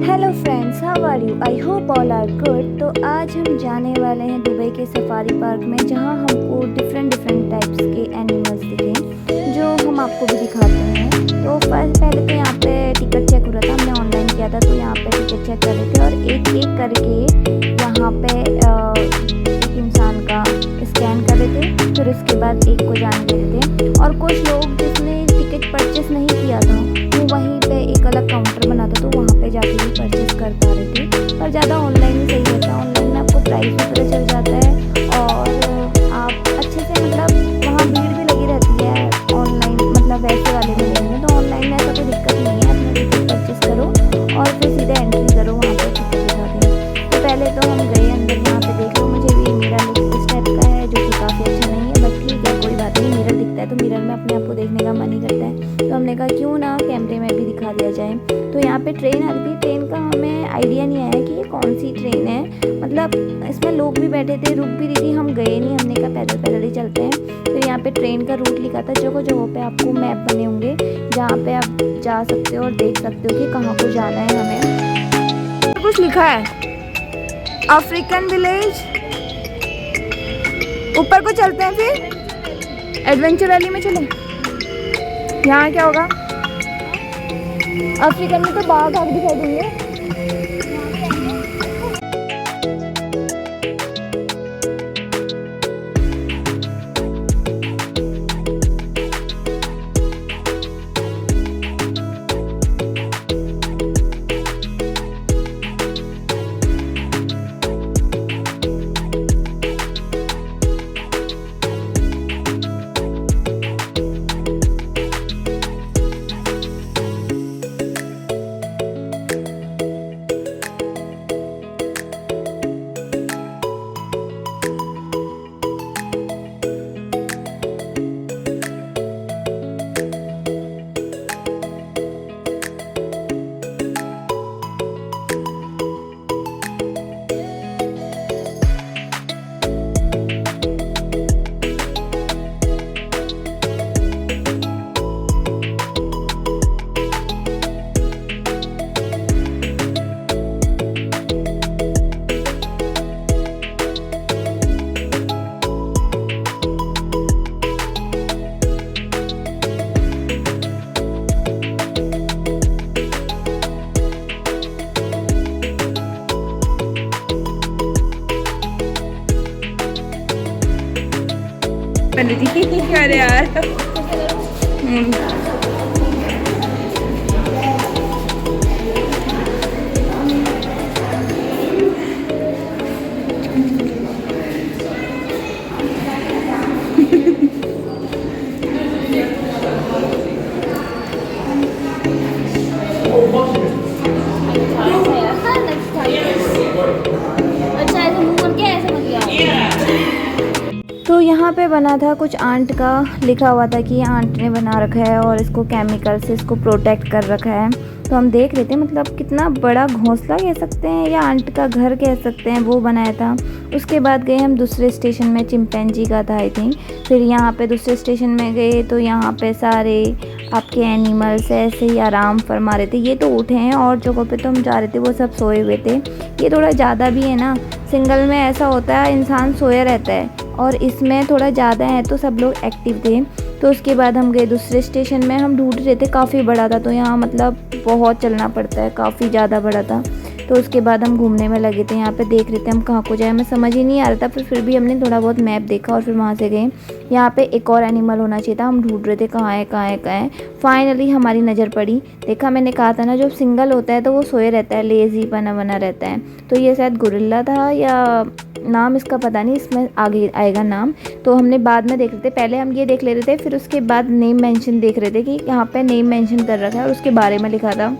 Hello friends, how are you? I hope all are good. तो आज हम जाने वाले हैं दुबई के सफारी पार्क में, जहां हमको डिफरेंट टाइप्स के एनिमल्स दिखे जो हम आपको भी दिखाते हैं। तो पहले तो यहाँ पे टिकट चेक हो रहा था, हमने ऑनलाइन किया था, तो यहाँ पे टिकट चेक कर रहे थे और एक एक करके यहाँ पे एक इंसान का स्कैन कर रहे थे, फिर उसके बाद एक को जाने दे रहे थे। और कुछ लोग जिसने टिकट परचेस नहीं किया था वो वहीं पे एक अलग काउंटर बना था, तो वहाँ पे जाके भी परचेस कर पा रहे थे। पर ज़्यादा ऑनलाइन ही सही रहता है, ऑनलाइन में आपको प्राइस भी पता चल जाता है और आप अच्छे से मतलब वहाँ भीड़ भी लगी रहती है ऑनलाइन, मतलब वैसे वाले में लेंगे तो ऑनलाइन में ऐसा कोई दिक्कत नहीं है। अपना टिकट परचेस करो और फिर सीधे एंट्री करो वहाँ पे टिकट दिखा के। तो पहले तो हम गए अंदर, यहाँ पे देख लो, मुझे भी मेरा लुक इस टाइप का है जो कि काफ़ी अच्छा नहीं है, बट ठीक है, कोई बात नहीं। मिरर दिखता है तो मिरर में अपने आप को देखने का मन ही करता है, तो हमने कहा क्यों ना कैमरे में भी दिखा दिया जाए। तो यहाँ पे ट्रेन आ रही थी, ट्रेन का हमें आइडिया नहीं आया कि ये कौन सी ट्रेन है, मतलब इसमें लोग भी बैठे थे, रुक भी रही थी, हम गए नहीं, हमने कहा पैदल पैदल ही चलते हैं। तो यहाँ पे ट्रेन का रूट लिखा था, जगह जगह पे आपको मैप बने होंगे जहाँ पे आप जा सकते हो और देख सकते हो कि कहाँ को जाना है हमें। कुछ लिखा है अफ्रीकन विलेज, ऊपर को चलते हैं, फिर एडवेंचर वैली में चले। यहाँ क्या होगा? अफ्रीकन में तो बाघ आग दिखाई देंगे। अरे यार तो यहाँ पे बना था कुछ आंट का, लिखा हुआ था कि आंट ने बना रखा है और इसको केमिकल से इसको प्रोटेक्ट कर रखा है। तो हम देख रहे थे, मतलब कितना बड़ा घोंसला कह सकते हैं या आंट का घर कह सकते हैं, वो बनाया था। उसके बाद गए हम दूसरे स्टेशन में, चिंपैंजी का था आई थिंक। फिर यहाँ पे दूसरे स्टेशन में गए तो यहाँ पे सारे आपके एनिमल्स ऐसे ही आराम फरमा रहे थे। ये तो उठे हैं और जगहों पे तो हम जा रहे थे वो सब सोए हुए थे। ये थोड़ा ज़्यादा भी है ना, सिंगल में ऐसा होता है इंसान सोया रहता है और इसमें थोड़ा ज़्यादा है तो सब लोग एक्टिव थे। तो उसके बाद हम गए दूसरे स्टेशन में, हम ढूंढ रहे थे, काफ़ी बड़ा था, तो यहाँ मतलब बहुत चलना पड़ता है, काफ़ी ज़्यादा बड़ा था। तो उसके बाद हम घूमने में लगे थे, यहाँ पे देख रहे थे हम कहाँ को जाए, हमें समझ ही नहीं आ रहा था, फिर भी हमने थोड़ा बहुत मैप देखा और फिर वहाँ से गए। यहाँ पे एक और एनिमल होना चाहिए था, हम ढूंढ रहे थे कहाँ है कहाँ है कहाँ है। फाइनली हमारी नज़र पड़ी, देखा, मैंने कहा था ना जब सिंगल होता है तो वो सोए रहता है, लेजी बना बना रहता है। तो ये शायद गोरिल्ला था या नाम इसका पता नहीं, इसमें आगे आएगा नाम, तो हमने बाद में देख रहे थे। पहले हम ये देख ले रहे थे, फिर उसके बाद नेम मेंशन देख रहे थे कि यहाँ पे नेम मेंशन कर रखा है और उसके बारे में लिखा था।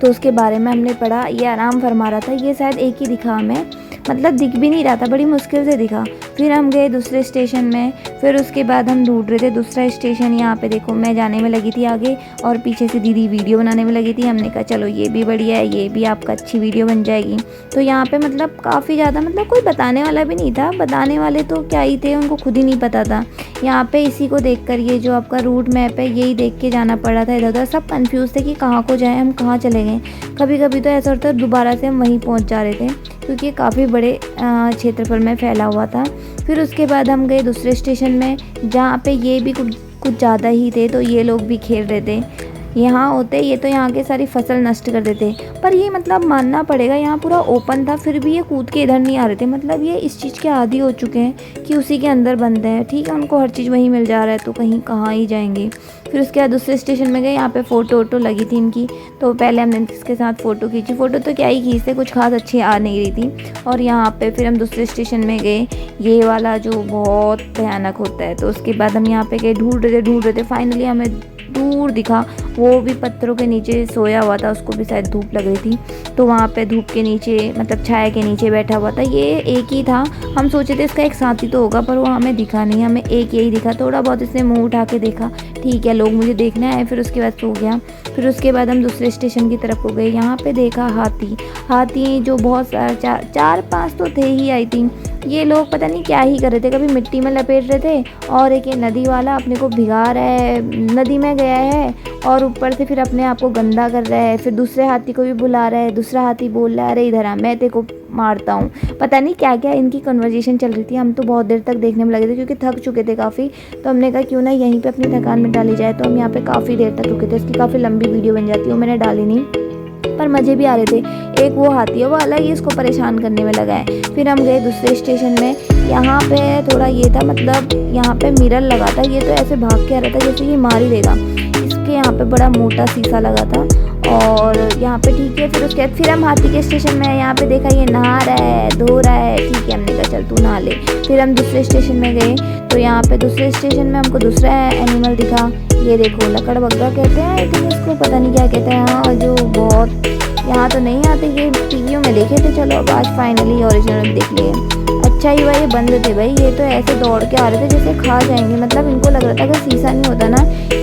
तो उसके बारे में हमने पढ़ा, ये आराम फरमा रहा था, ये शायद एक ही दिखा हमें, मतलब दिख भी नहीं रहा था, बड़ी मुश्किल से दिखा। फिर हम गए दूसरे स्टेशन में। फिर उसके बाद हम ढूंढ रहे थे दूसरा स्टेशन। यहाँ पे देखो मैं जाने में लगी थी आगे और पीछे से दीदी वीडियो बनाने में लगी थी। हमने कहा चलो ये भी बढ़िया है, ये भी आपका अच्छी वीडियो बन जाएगी। तो यहाँ पे मतलब काफ़ी ज़्यादा मतलब कोई बताने वाला भी नहीं था, बताने वाले तो क्या ही थे, उनको खुद ही नहीं पता था। यहाँ पे इसी को देखकर ये जो आपका रूट मैप है यही देख के जाना पड़ रहा था इधर उधर। सब कंफ्यूज थे कि कहाँ को जाएं, हम कहाँ चले गए। कभी कभी तो ऐसा होता है दोबारा से हम वहीं पहुँच जा रहे थे, क्योंकि ये काफ़ी बड़े क्षेत्रफल में फैला हुआ था। फिर उसके बाद हम गए दूसरे स्टेशन में, जहाँ पे ये भी कुछ ज़्यादा ही थे। तो ये लोग भी खेल रहे थे, यहाँ होते ये तो यहाँ की सारी फसल नष्ट कर देते। पर ये मतलब मानना पड़ेगा, यहाँ पूरा ओपन था फिर भी ये कूद के इधर नहीं आ रहे थे। मतलब ये इस चीज़ के आदी हो चुके हैं कि उसी के अंदर बंद है। ठीक है, उनको हर चीज़ वहीं मिल जा रहा है तो कहीं कहाँ ही जाएंगे। फिर उसके बाद दूसरे स्टेशन में गए, यहाँ पे फ़ोटो वोटो लगी थी इनकी। तो पहले हमने इसके साथ फ़ोटो खींची। फ़ोटो तो क्या ही खींचते, कुछ खास अच्छी आ नहीं रही थी। और यहाँ पे फिर हम दूसरे स्टेशन में गए, ये वाला जो बहुत भयानक होता है। तो उसके बाद हम यहाँ पे गए, ढूंढ रहे थे। फाइनली हमें दूर दिखा, वो भी पत्थरों के नीचे सोया हुआ था, उसको भी शायद धूप लग रही थी। तो वहाँ पे धूप के नीचे मतलब छाया के नीचे बैठा हुआ था। ये एक ही था, हम सोचे थे इसका एक साथी तो होगा, पर वो हमें दिखा नहीं, हमें एक यही दिखा। थोड़ा बहुत इसने मुंह उठा के देखा, ठीक है लोग मुझे देखना है, फिर उसके बाद सो गया। फिर उसके बाद हम दूसरे स्टेशन की तरफ हो गए। यहाँ पे देखा हाथी जो बहुत सारा 4-5 तो थे ही आई थिंक। ये लोग पता नहीं क्या ही कर रहे थे, कभी मिट्टी में लपेट रहे थे और एक ये नदी वाला अपने को भिगा रहा है, नदी में गया है और ऊपर से फिर अपने आप को गंदा कर रहा है। फिर दूसरे हाथी को भी बुला रहा है, दूसरा हाथी बोल रहा है अरे इधर आ मैं तेरे को मारता हूँ। पता नहीं क्या क्या इनकी कन्वर्जेशन चल रही थी। हम तो बहुत देर तक देखने में लगे थे क्योंकि थक चुके थे काफ़ी। तो हमने कहा क्यों ना यहीं पे अपनी थकान मिटा ली जाए। तो हम यहाँ पे काफ़ी देर तक रुके थे, इसकी काफ़ी लंबी वीडियो बन जाती है, वो मैंने डाली नहीं, पर मज़े भी आ रहे थे। एक वो हाथी है वो अलग ही इसको परेशान करने में लगा है। फिर हम गए दूसरे स्टेशन में, यहाँ पे थोड़ा ये था मतलब यहाँ पे मिरर लगा था। ये तो ऐसे भाग के आ रहा था जैसे ये मार ही देगा। इसके यहाँ पे बड़ा मोटा शीशा लगा था और यहाँ पे ठीक है। फिर उसके बाद फिर हम हाथी के स्टेशन में, यहाँ पे देखा ये नहा रहा है, धो रहा है। ठीक है, हमने कहा चल तू नहा ले। फिर हम दूसरे स्टेशन में गए, तो यहाँ पे दूसरे स्टेशन में हमको दूसरा एनिमल दिखा। ये देखो लकड़बग्गा कहते हैं आई थिंक इसको, पता नहीं क्या कहते हैं। हाँ जो बहुत यहाँ तो नहीं आते, ये टीवियों में देखे थे। चलो अब आज फाइनली ओरिजिनल में देख लिए। अच्छा ही भाई ये बंद थे भाई, ये तो ऐसे दौड़ के आ रहे थे जैसे खा जाएंगे। मतलब इनको लग रहा था अगर शीशा नहीं होता ना,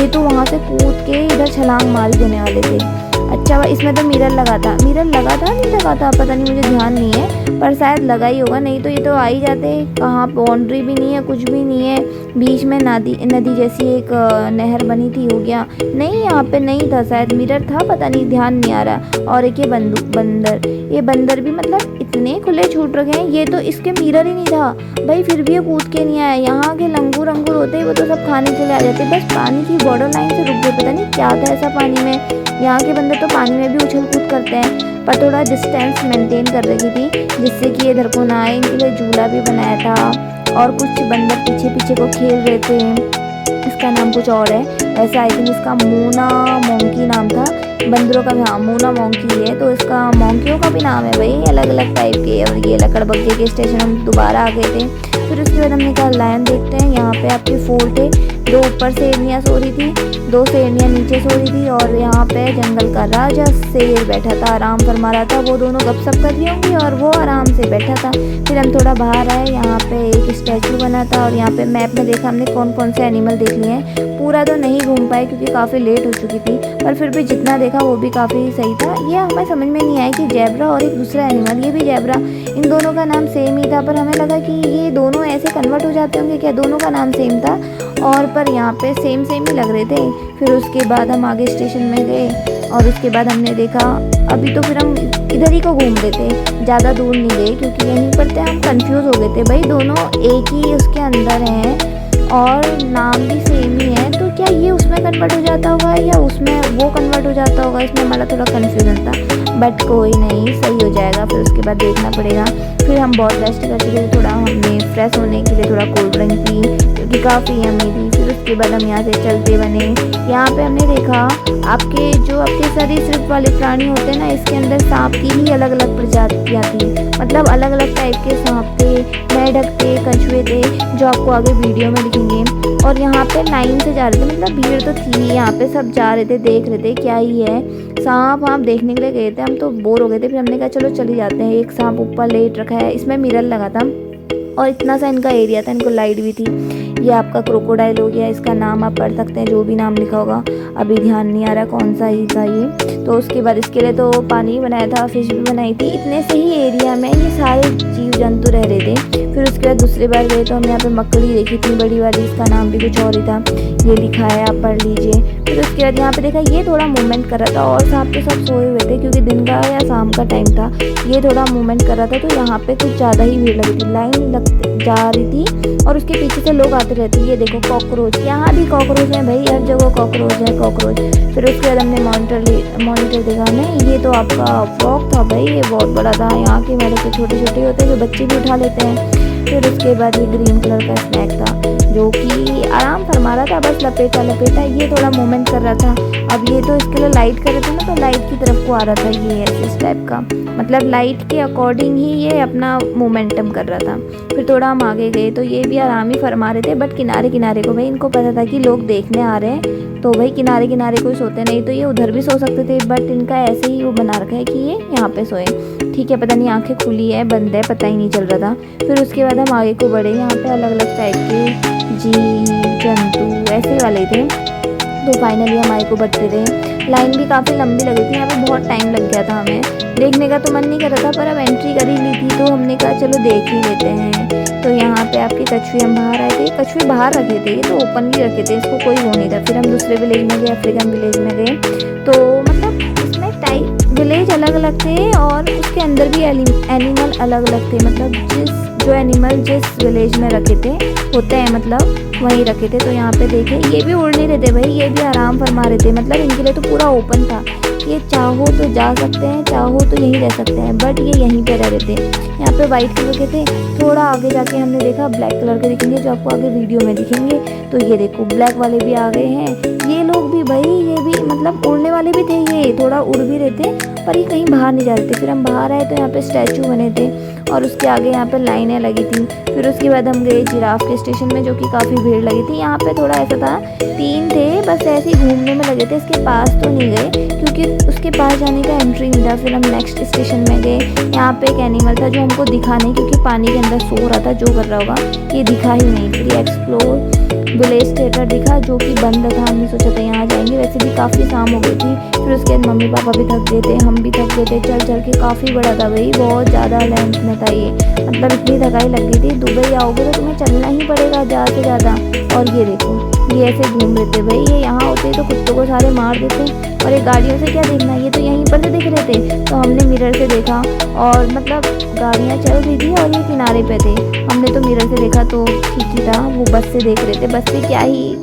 ये तो वहाँ से कूद के इधर छलांग मार देने वाले थे। अच्छा भाई इसमें तो मिरर लगा था नहीं लगा था पता नहीं, मुझे ध्यान नहीं है, पर शायद लगा ही होगा, नहीं तो ये तो आ ही जाते। कहाँ बाउंड्री भी नहीं है, कुछ भी नहीं है, बीच में नदी जैसी एक नहर बनी थी, हो गया नहीं। यहाँ पे नहीं था, शायद मिरर था, पता नहीं, ध्यान नहीं आ रहा। और एक ये ये बंदर भी मतलब इतने खुले छूट रखे हैं। ये तो इसके मिरर ही नहीं था भाई, फिर भी ये कूद के नहीं आया। यहाँ के लंगूर होते हैं वो तो सब खाने के लिए आ जाते, बस पानी की बॉर्डर लाइन से रुक गए। पता नहीं क्या था ऐसा पानी में, यहाँ के बंदर तो पानी में भी उछल कूद करते हैं, पर थोड़ा डिस्टेंस मेंटेन कर रही थी जिससे कि इधर को ना आए। इनके लिए झूला भी बनाया था और कुछ बंदर पीछे पीछे को खेल रहे थे। इसका नाम कुछ और है वैसे, आई थिंक इसका मूना मोंकी नाम था बंदरों का भी। हाँ मूना मोंकी है, तो इसका मोंकियों का भी नाम है भाई, अलग अलग टाइप के। और ये लकड़बग्गे के स्टेशन हम दोबारा आ गए थे। फिर उसके बाद हमने कहा लायन देखते हैं। यहाँ पे आपके फोर्ट है, 2 ऊपर शेरनियाँ सो रही थी, 2 शेरनियाँ नीचे सो रही थी। और यहाँ पे जंगल का राजा शेर बैठा था, आराम फरमा रहा था। वो दोनों गपशप कर रही होंगी और वो आराम से बैठा था। फिर हम थोड़ा बाहर आए, यहाँ पे एक स्टैचू बना था और यहाँ पे मैप में देखा हमने कौन कौन से एनिमल देख लिए हैं। पूरा तो नहीं घूम पाए क्योंकि काफ़ी लेट हो चुकी थी, पर फिर भी जितना देखा वो भी काफ़ी सही था। ये हमें समझ में नहीं आया कि जेब्रा और एक दूसरा एनिमल, ये भी जेब्रा, इन दोनों का नाम सेम ही था। पर हमें लगा कि ये दोनों ऐसे कन्वर्ट हो जाते होंगे क्या, दोनों का नाम सेम था और पर यहाँ पे सेम ही लग रहे थे। फिर उसके बाद हम आगे स्टेशन में गए और उसके बाद हमने देखा, अभी तो फिर हम इधर ही को घूम रहे थे, ज़्यादा दूर नहीं गए क्योंकि यहीं पर थे। हम कंफ्यूज हो गए थे भाई, दोनों एक ही उसके अंदर हैं और नाम भी सेम ही है, तो क्या ये उसमें कन्वर्ट हो जाता होगा या उसमें वो कन्वर्ट हो जाता होगा, इसमें हमारा थोड़ा कन्फ्यूजन था। बट कोई नहीं, सही हो जाएगा। फिर उसके बाद देखना पड़ेगा। फिर हम बहुत रेस्ट कर चुके थे, थोड़ा हमने फ्रेश होने के लिए थोड़ा कोल्ड ड्रिंक पी क्योंकि काफ़ी यम्मी थी। फिर उसके बाद हम यहाँ से चलते बने। यहाँ पे हमने देखा आपके सरीसृप वाले प्राणी होते हैं ना, इसके अंदर सांप की ही अलग अलग प्रजातियाँ थी। मतलब अलग अलग टाइप के सांप थे, मेंढक थे, कछुए थे, जो आपको आगे वीडियो में दिखेंगे। और यहाँ पे लाइन से जा रहे थे, मतलब भीड़ तो थी ही, यहाँ पे सब जा रहे थे, देख रहे थे क्या ही है। सांप आप देखने के लिए गए थे, हम तो बोर हो गए थे। फिर हमने कहा चलो चले जाते हैं। एक सांप ऊपर लेट रखा है, इसमें मिरर लगा था और इतना सा इनका एरिया था, इनको लाइट भी थी। ये आपका क्रोकोडाइल हो गया, इसका नाम आप पढ़ सकते हैं, जो भी नाम लिखा होगा, अभी ध्यान नहीं आ रहा कौन सा ही था ये। तो उसके बाद इसके लिए तो पानी बनाया था, फिश भी बनाई थी। इतने से ही एरिया में ये सारे जीव जंतु रह रहे थे। फिर उसके बाद दूसरी बार गए तो हमने यहाँ पे मकड़ी देखी, इतनी बड़ी वाली, इसका नाम भी कुछ और ही था, ये लिखा है, आप पढ़ लीजिए। फिर उसके बाद यहाँ पे देखा ये थोड़ा मूवमेंट कर रहा था, और सांप तो सब सोए हुए थे क्योंकि दिन का या शाम का टाइम था। ये थोड़ा मूवमेंट कर रहा था, तो यहाँ पे कुछ ज़्यादा ही भीड़ लगी थी, लाइन लग जा रही थी और उसके पीछे से लोग आते रहते। ये देखो कॉकरोच, यहाँ भी कॉकरोच है भाई, हर जगह कॉकरोच है, कॉकरोच। फिर उसके बाद हमने मॉनिटर देखा नहीं, ये तो आपका फ्रॉक था भाई, ये बहुत बड़ा था। यहाँ के मेरे तो छोटे छोटे होते हैं जो बच्चे भी उठा लेते हैं। फिर उसके बाद ये ग्रीन कलर का स्नैक था जो कि आराम फरमा रहा था, बस लपेटा लपेटा, ये थोड़ा मूवमेंट कर रहा था। अब ये तो इसके लिए लाइट कर रहे थे ना, तो लाइट की तरफ को आ रहा था, ये ऐसे इस टाइप का, मतलब लाइट के अकॉर्डिंग ही ये अपना मोमेंटम कर रहा था। फिर थोड़ा हम आगे गए तो ये भी आराम ही फरमा रहे थे, बट किनारे किनारे को, भाई इनको पता था कि लोग देखने आ रहे हैं, तो भाई किनारे किनारे को ही सोते, नहीं तो ये उधर भी सो सकते थे, बट इनका ऐसे ही वो बना रखा है कि ये यहाँ पे सोए। ठीक है, पता नहीं आंखें खुली है बंद है, पता ही नहीं चल रहा था। फिर उसके बाद हम आगे को बढ़े, यहाँ पे अलग अलग टाइप के जीव जंतु ऐसे वाले थे। तो फाइनली हम आगे को बढ़ते रहे, लाइन भी काफ़ी लंबी लगी थी, यहाँ पे बहुत टाइम लग गया था हमें। देखने का तो मन नहीं कर रहा था, पर अब एंट्री कर ही ली थी तो हमने कहा चलो देख ही लेते हैं। तो यहाँ पे आपके कछुए हम बाहर आए थे, कछुए बाहर रखे थे, ये तो ओपनली रखे थे, इसको कोई वो नहीं था। फिर हम दूसरे विलेज में गए, अफ्रीकन विलेज में गए, तो मतलब इसमें टाइप विलेज अलग अलग थे और उसके अंदर भी एनिमल अलग अलग थे, मतलब जो एनिमल जिस विलेज में रखे थे होते हैं, मतलब वहीं रखे थे। तो यहाँ पे देखे ये भी उड़ नहीं रहे थे भाई, ये भी आराम फरमा रहे थे, मतलब इनके लिए तो पूरा ओपन था, ये चाहो तो जा सकते हैं, चाहो तो यहीं रह सकते हैं, बट ये यहीं पे रह रहे थे। यहाँ पे वाइट कलर के थे, थोड़ा आगे जाके हमने देखा ब्लैक कलर के दिखेंगे, जो आपको आगे वीडियो में दिखेंगे। तो ये देखो ब्लैक वाले भी आ गए हैं, ये लोग भी भाई, ये भी मतलब उड़ने वाले भी थे, ये थोड़ा उड़ भी रहे थे, पर ये कहीं बाहर नहीं जा रहे थे। फिर हम बाहर आए तो यहाँ पे स्टैचू बने थे और उसके आगे यहाँ पे लाइनें लगी थी। फिर उसके बाद हम गए जिराफ के स्टेशन में, जो कि काफ़ी भीड़ लगी थी। यहाँ पे थोड़ा ऐसा था, 3 थे बस ऐसे ही घूमने में लगे थे, इसके पास तो नहीं गए क्योंकि उसके पास जाने का एंट्री नहीं था। फिर हम नेक्स्ट स्टेशन में गए, यहाँ पे एक एनिमल था जो हमको दिखा नहीं क्योंकि पानी के अंदर सो रहा था, जो कर रहा होगा ये दिखा ही नहीं। फिर एक्सप्लोर विलेज थिएटर दिखा जो कि बंद था, हमने सोचा था यहाँ जाएंगे, वैसे भी काफ़ी शाम हो गई थी। फिर उसके बाद मम्मी पापा भी थक गए थे, हम भी थक गए थे, चल चल के काफ़ी बड़ा था भाई, बहुत ज़्यादा लेंथ में था ये, मतलब इतनी थकाई लग गई थी। दुबई आओगे तो तुम्हें चलना ही पड़ेगा ज़्यादा से ज़्यादा। और ये देखो ये ऐसे घूम रहे थे भाई, ये यहाँ होते तो कुत्तों को सारे मार देते, और ये गाड़ियों से क्या देखना, ये तो यहीं पर से दिख रहे थे। तो हमने मिरर से देखा और मतलब गाड़ियाँ चल रही थी और ये किनारे पे थे, हमने तो मिरर से देखा तो ठीक ही था। वो बस से देख रहे थे, बस से क्या ही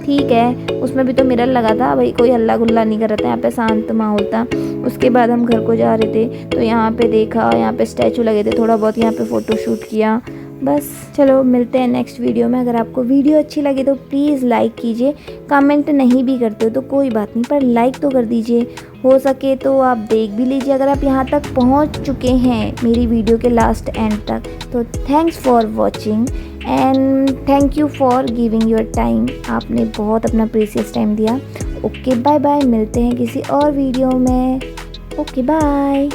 ठीक है, उसमें भी तो मिरर लगा था भाई, कोई हल्ला गुल्ला नहीं कर रहा था, यहाँ पे शांत माहौल था। उसके बाद हम घर को जा रहे थे तो यहाँ पे देखा, यहाँ पे स्टैचू लगे थे, थोड़ा बहुत यहाँ पे फ़ोटो शूट किया, बस। चलो मिलते हैं नेक्स्ट वीडियो में। अगर आपको वीडियो अच्छी लगी तो प्लीज़ लाइक कीजिए, कमेंट नहीं भी करते हो तो कोई बात नहीं, पर लाइक तो कर दीजिए, हो सके तो आप देख भी लीजिए अगर आप यहाँ तक पहुँच चुके हैं मेरी वीडियो के लास्ट एंड तक। तो thanks for watching and thank you for giving your time, आपने बहुत अपना प्रीशियस टाइम दिया। ओके बाय बाय, मिलते हैं किसी और वीडियो में। Okay bye.